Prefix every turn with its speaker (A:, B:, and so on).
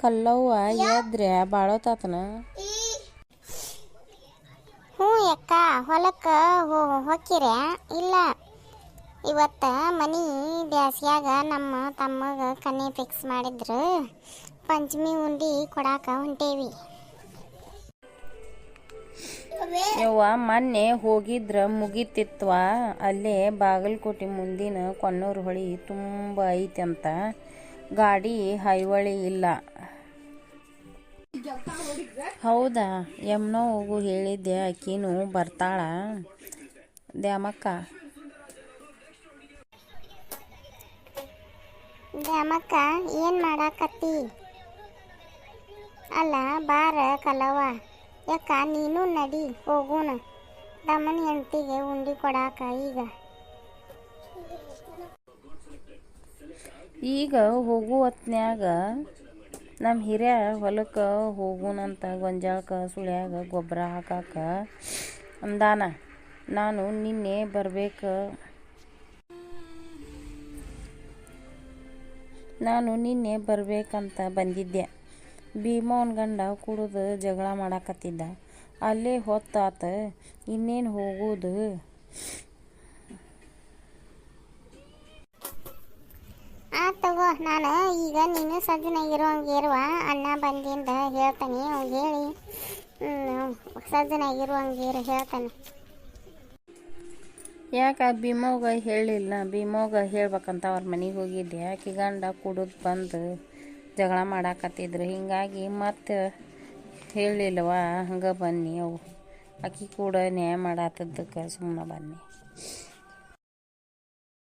A: ಕಲ್ಲವ್ವ ಎದ್ರೆ ಬಾಳೋತಾತನ.
B: ಹ್ಞೂ ಅಕ್ಕ, ಹೊಲಕ್ಕೆ ಹೊಕ್ಕಿರ ಇಲ್ಲ? ಇವತ್ತು ಮನೆ ಬ್ಯಾಸ್ಗ್ಯಾಗ ನಮ್ಮ ತಮ್ಮಗ ಕನ್ಯೆ ಫಿಕ್ಸ್ ಮಾಡಿದ್ರು. ಪಂಚಮಿ ಉಂಡಿ ಕೊಡಾಕ ಹೊಂಟೇವಿ.
A: ಯವ್ವ ಮೊನ್ನೆ ಹೋಗಿದ್ರ ಮುಗಿತಿತ್ವ. ಅಲ್ಲೇ ಬಾಗಲಕೋಟೆ ಮುಂದಿನ ಕೊಣ್ಣೂರು ಹೊಳಿ ತುಂಬ ಐತಂತ. ಗಾಡಿ ಹೈವಳಿ ಇಲ್ಲ. ಹೌದಾ? ಯಮ್ನೋ ಹೋಗು ಹೇಳಿದ್ದೆ, ಆಕಿನೂ ಬರ್ತಾಳ. ದ್ಯಾಮಕ್ಕ
B: ದ್ಯಾಮಕ್ಕ ಏನು ಮಾಡಾಕತ್ತಿ? ಅಲ್ಲ ಬಾರ ಕಲವ. ಯಾಕ ನೀನು ನಡಿ ಹೋಗೋಣ ದಮ್ಮನ ಹೆಂಡತಿಗೆ ಉಂಡಿ ಕೊಡಾಕ.
A: ಈಗ ಹೋಗು ಹೊತ್ನ್ಯಾಗ ನಮ್ಮ ಹಿರಿಯ ಹೊಲಕ್ಕೆ ಹೋಗುಣಂತ ಗೊಂಜಾಳಕ್ಕೆ ಸುಳ್ಯಾಗ ಗೊಬ್ಬರ ಹಾಕಾಕ ಅಂದಾನ. ನಾನು ನಿನ್ನೆ ಬರ್ಬೇಕಂತ ಬಂದಿದ್ದೆ. ಭೀಮವ್ವನ ಗಂಡ ಕುಡಿದು ಜಗಳ ಮಾಡಾಕತ್ತಿದ್ದ. ಅಲ್ಲೇ ಹೊತ್ತಾತ. ಇನ್ನೇನು ಹೋಗೋದು?
B: ತಗೋ, ನಾನು ಈಗ ನೀನು ಸಜ್ಜನಾಗಿರುವಂಗಿರುವ ಅಣ್ಣ ಬಂದಿಂದ ಹೇಳ್ತಾನೆ. ಅವ್ಗೆ ಹೇಳಿ ಸಜ್ಜನಾಗಿರುವಂಗಿರು ಹೇಳ್ತಾನೆ.
A: ಯಾಕೆ ಭೀಮವ್ಗ ಹೇಳಿಲ್ಲ? ಭೀಮವ್ಗ ಹೇಳ್ಬೇಕಂತ ಅವ್ರ ಮನೆಗೆ ಹೋಗಿದ್ದೆ. ಆಕೆ ಗಂಡ ಕುಡಿದು ಬಂದು ಜಗಳ ಮಾಡಾಕತ್ತಿದ್ರು. ಹಿಂಗಾಗಿ ಮತ್ತೆ ಹೇಳಿಲ್ಲವ. ಹಂಗೆ ಬನ್ನಿ. ಆಕೆ ಕೂಡ ನ್ಯಾಯ ಮಾಡಾತದ್ದಕ್ಕೆ ಸುಮ್ಮನೆ ಬನ್ನಿ.